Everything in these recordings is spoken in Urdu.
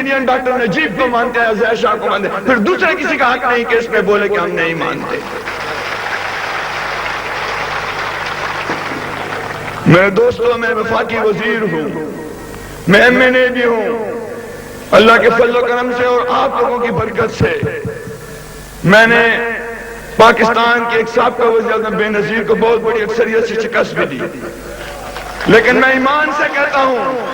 میڈین ڈاکٹر نجیب کو مانتے ہیں، عزیر شاہ کو مانتے ہیں، پھر دوسرے کسی کا حق نہیں کہ اس میں بولے کہ ہم نہیں مانتے۔ میرے دوستوں، میں وفاقی وزیر ہوں، میں MNA بھی ہوں، اللہ کے فضل و کرم سے اور آپ لوگوں کی برکت سے میں نے پاکستان کے ایک سابقہ وزیر اعظم بے نظیر کو بہت بڑی اکثریت سے شکست بھی دی، لیکن میں ایمان سے کہتا ہوں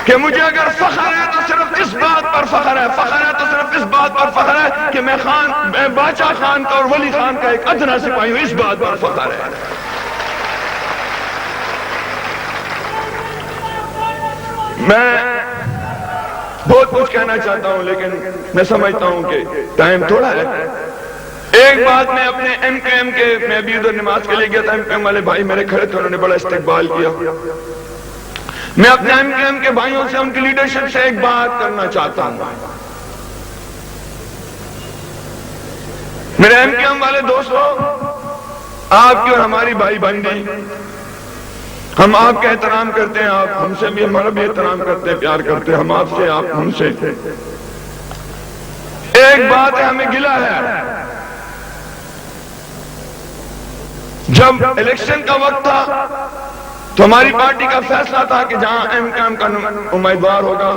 کہ مجھے اگر فخر ہے تو صرف اس بات پر فخر ہے، فخر ہے تو صرف اس بات پر فخر ہے کہ میں باچا خان کا اور ولی خان کا ایک ادنا سپاہی ہوں، اس بات پر فخر ہے۔ میں بہت کچھ کہنا چاہتا ہوں لیکن میں سمجھتا ہوں کہ ٹائم تھوڑا ہے۔ ایک بات میں اپنے MKM کے، میں ابھی ادھر نماز کے لیے گیا تھا، MKM والے بھائی میرے کھڑے تھے، انہوں نے بڑا استقبال کیا۔ میں اپنے MKM کے بھائیوں سے، ان کی لیڈرشپ سے ایک بات کرنا چاہتا ہوں۔ میرے MKM والے دوستوں، آپ کی اور ہماری بھائی بندی، ہم آپ کا احترام کرتے ہیں، آپ ہم سے بھی، ہمارا بھی احترام کرتے ہیں، پیار کرتے ہیں، ہم آپ سے، آپ ہم سے۔ ایک بات ہے، ہمیں گلہ ہے، جب الیکشن کا وقت تھا تو ہماری پارٹی کا فیصلہ تھا کہ جہاں MKM کا امیدوار ہوگا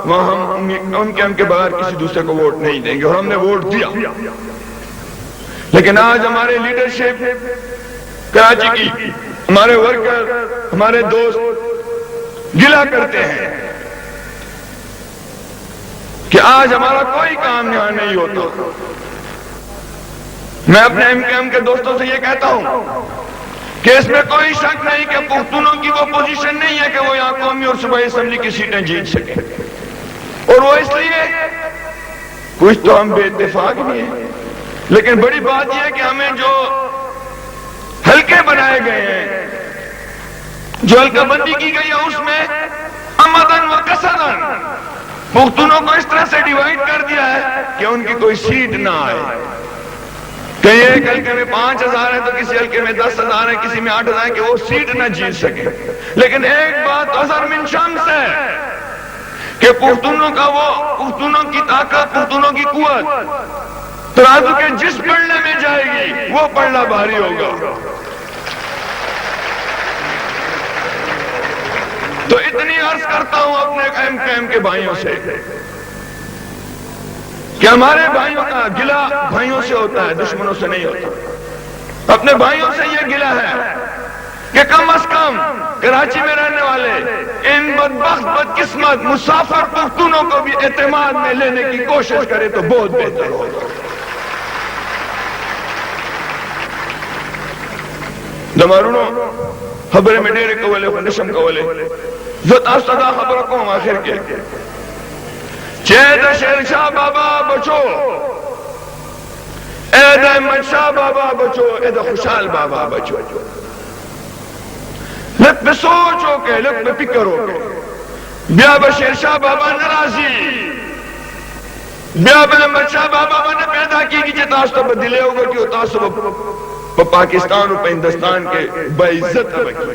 وہاں ہم MKM کے بغیر کسی دوسرے کو ووٹ نہیں دیں گے، اور ہم نے ووٹ دیا۔ لیکن آج ہمارے لیڈرشپ کراچی کی، ہمارے ورکر، ہمارے دوست گلہ کرتے ہیں کہ آج ہمارا کوئی کام یہاں نہیں ہوتا۔ میں اپنے MKM کے دوستوں سے یہ کہتا ہوں کہ اس میں کوئی شک نہیں کہ پختونوں کی وہ پوزیشن نہیں ہے کہ وہ یہاں قومی اور صوبائی اسمبلی کی سیٹیں جیت سکیں، اور وہ اس لیے کچھ تو ہم بے اتفاق بھی ہیں، لیکن بڑی بات یہ ہے کہ ہمیں جو حلقے بنائے گئے ہیں، جو حلقہ بندی کی گئی ہے، اس میں عمدن و قصدن پختونوں کو اس طرح سے ڈیوائیڈ کر دیا ہے کہ ان کی کوئی سیٹ نہ آئے۔ کہیں ایک حلقے میں 5000 ہے تو کسی حلقے میں 10,000 ہے، کسی میں 8,000 ہے، کہ وہ سیٹ نہ جیت سکے۔ لیکن ایک بات اظہر من شمس ہے کہ پختونوں کا وہ، پختونوں کی طاقت، پختونوں کی قوت ترازو کے جس پلڑے میں جائے گی وہ پلڑا بھاری ہوگا۔ تو اتنی عرض کرتا ہوں اپنے MKM کے بھائیوں سے کہ ہمارے بھائیوں کا گلہ بھائیوں سے ہوتا ہے، دشمنوں سے نہیں ہوتا۔ اپنے بھائیوں سے یہ گلہ ہے کہ کم از کم کراچی میں رہنے والے ان بدبخت بدقسمت مسافر پختونوں کو بھی اعتماد میں لینے کی کوشش کرے تو بہت بہتر ہوگا۔ دمارونو خبر میں ڈیرے کولے نشم کولے زت آستدا خبر کو آخر کے چید شیر شاہ بابا بچو، اید احمد شاہ بابا بچو، اید خوشحال بابا بچو۔ لک پہ سوچ ہو کے، لک پہ فکر ہو کے، بیا بشیر شاہ بابا نرازی، بیا احمد شاہ بابا نے پیدا کی کہ جتاس تو بدلے ہوگا کہ اتاس تو پاکستان اور ہندوستان کے بعزت بکی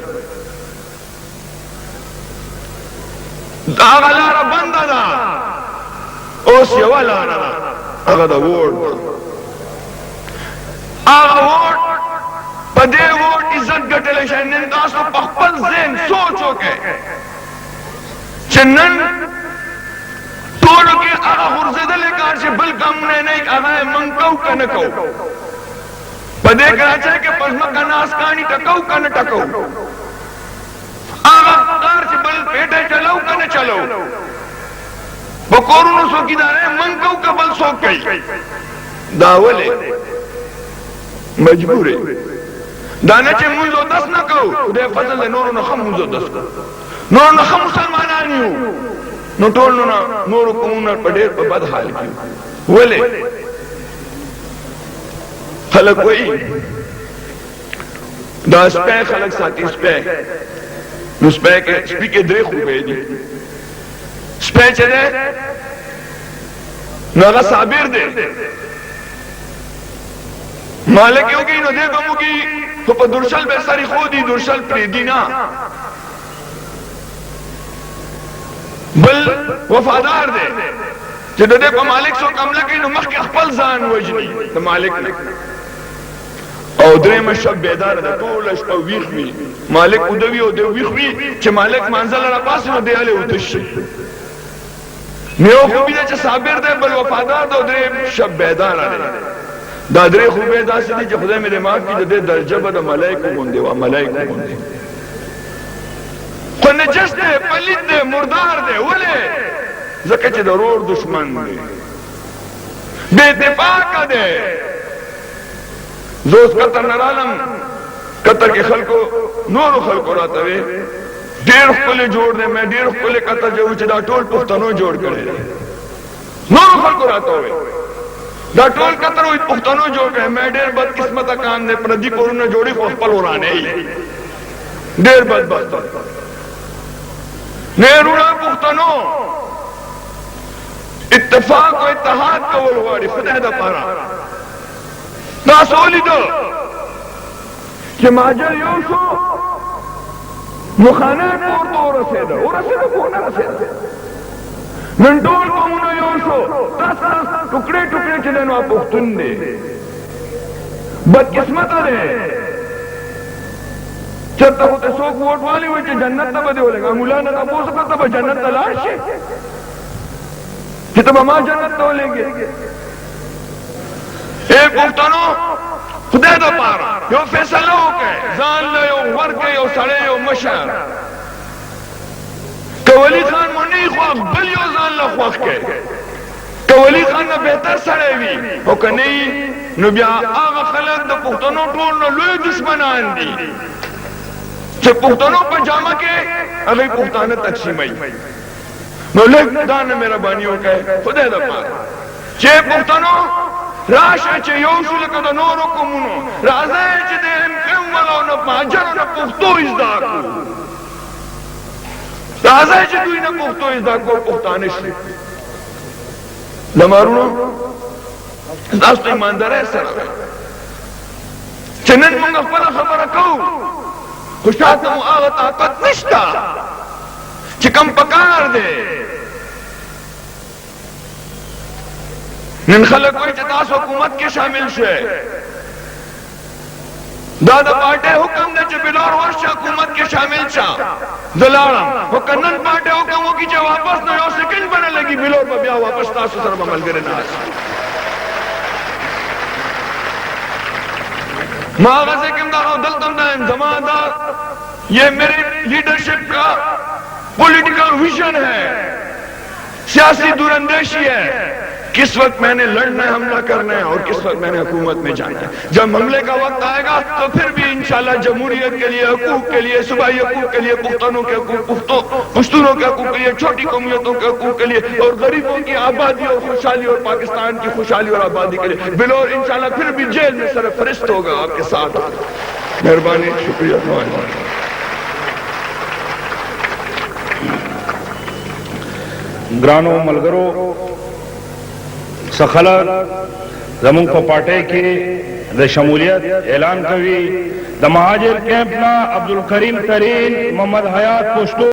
آغا لارا بندہ دا اوس یو لارا آغا دا ووٹ آغا ووٹ پدے ووٹ عزت گٹلے شاہ ننداس تو پخپل ذہن سوچو کے چنن توڑو کے آغا غرزدلے کار سے بلکم نے نہیں آغا منکو کنکو پدے کراچے کے پزمکہ ناسکانی ٹکو کن ٹکو آغا کار سے بل پیٹے چلو کن چلو بکورونو سوکی دارے منکو کا بل سوک گئی داولے مجبورے دانے چھے منزو دس نہ کہو دے فضل دے نورو نخم منزو دس کہو نورو نخم مسلمانانی ہو نو ٹولنو نا نورو کمونر پڑھیر پر بد حال کیوں ولے خلق وہی دا سپے خلق ساتھی سپے نو سپے کے درے خوبے دی سپے چلے نو اگا صابر دے مالک کیوں گئی نو دے بمو کی تو پا درشل بے ساری خودی درشل پریدی نا بل وفادار دے چې د دې په مالک څوک حمله کوي نو مخکې خپل ځان وژني د مالک نه. او درېیمه شب بیدار ده، ټوله شپه ویښ وي، مالک اوده وي او دی ویښ وي چې مالک مانځه له راپاسي نو دی هلې اوده شي. نو یو خوبي ده چې صابر دی، بل وفادار ده، او درېیم شب بیداره دی. دا درې خوبۍ داسې دي چې خدای مې دې معاف کړي، د دې درجه به د ملایکو غوندې وه، ملایکو غوندې. خو نجس دی، پلید دی، مردار دی. ولې؟ ځکه چې د ورور دشمن دی، بې اتفاقه دی. زه اوس قطر نه رالم، قطر کې خلکو نورو خلکو راته وې ډېر ښکلی جوړ دی، مې ډېر ښکلی قطر جو چې دا ټول پښتنو جوړ کړی دی. نورو خلکو راته وې دا ټول قطر وایي پښتنو جوړ کړی. مې ډېر بدقسمته کام دی، پردي کورونه جوړي خو خپل ورانه یې، ډېر بدبخته. نه وروڼه پښتنو اتفاق او اتحاد کول غواړي خدای دپاره. تاسو ولیدو چې مهاجر یو شو نو خانه کور ته ورسېده، کور نه رسېده. نن ټول قومونه یو شو، تاسو ټوکړې ټوکړې چې دی نو پښتون دی. بدقسمته دی، چېرته خو ته څوک ووټ والی وایي چې جنت ته به دې ولېږه. ملا نه تپوس وکړه ته به جنت ته لاړ شې چې ته به ما جنت ته ولېږې. اے پښتنو خدای دپاره یو فیصله وکړئ، ځان له یو ورکړئ، یو سړی، یو مشر. که ولی خان مو نه خوښ، بل یو ځان له خوښ کړئ. که ولی خان نه بهتر سړی وي، او که نه نو بیا هغه خلک د پښتنو ټول نه لوی دشمنان دي چې پښتنو په جامه کې هغوی پښتانه تقسیموي. نو لږ دا نه مهرباني وکړئ خدای دپاره چې پښتنو راشه چې یو شو لکه د نورو قومونو. راځئ چې د ام ولو نه مهاجرو نه پښتو زده کړو. راځئ چې دوی نه پښتو زده کړو، پښتانه شو. لمارونو تاسو ایماندارۍ سره چې نن موږ خپله خبره کوو، خو شاته مو هغه طاقت نشته چې کم پکار دی. نن خلک وایي چې تاسو حکومت کې شامل شئ. دا د پارټۍ حکم دی چې بلور ورشه حکومت کې شامل شه. زه لاړم، خو که نن پارټۍ حکم وکړي چې واپس نو یو سیکنډ به نه لګي، بلور به بیا واپس تاسو سره به ملګري ناست. ما هغسې کې هم دا او دلته هم دا یم، زما دا یہ میری لیڈرشپ کا پولیٹیکل ویژن ہے، سیاسی دوراندیشی ہے. کس وقت میں نے لڑنا ہے، حملہ کرنا ہے، اور کس وقت میں نے حکومت میں جانا ہے. جب حملے کا وقت آئے گا تو پھر بھی انشاءاللہ جمہوریت کے لیے، حقوق کے لیے، صوبائی حقوق کے لیے، پختونوں کے حقوق، پشتونوں کے حقوق کے لیے، چھوٹی قومیتوں کے حقوق کے لیے، اور غریبوں کی آبادی اور خوشحالی اور پاکستان کی خوشحالی اور آبادی کے لیے بلور انشاءاللہ پھر بھی جیل میں سرفرست ہوگا آپ کے ساتھ. مہربانی، شکریہ. گرانو ملګرو، سخلق زمونږ په پارټۍ کې د شمولیت اعلان کوي. د مهاجر کیمپ نه عبدالکریم ترین، محمد حیات پښتو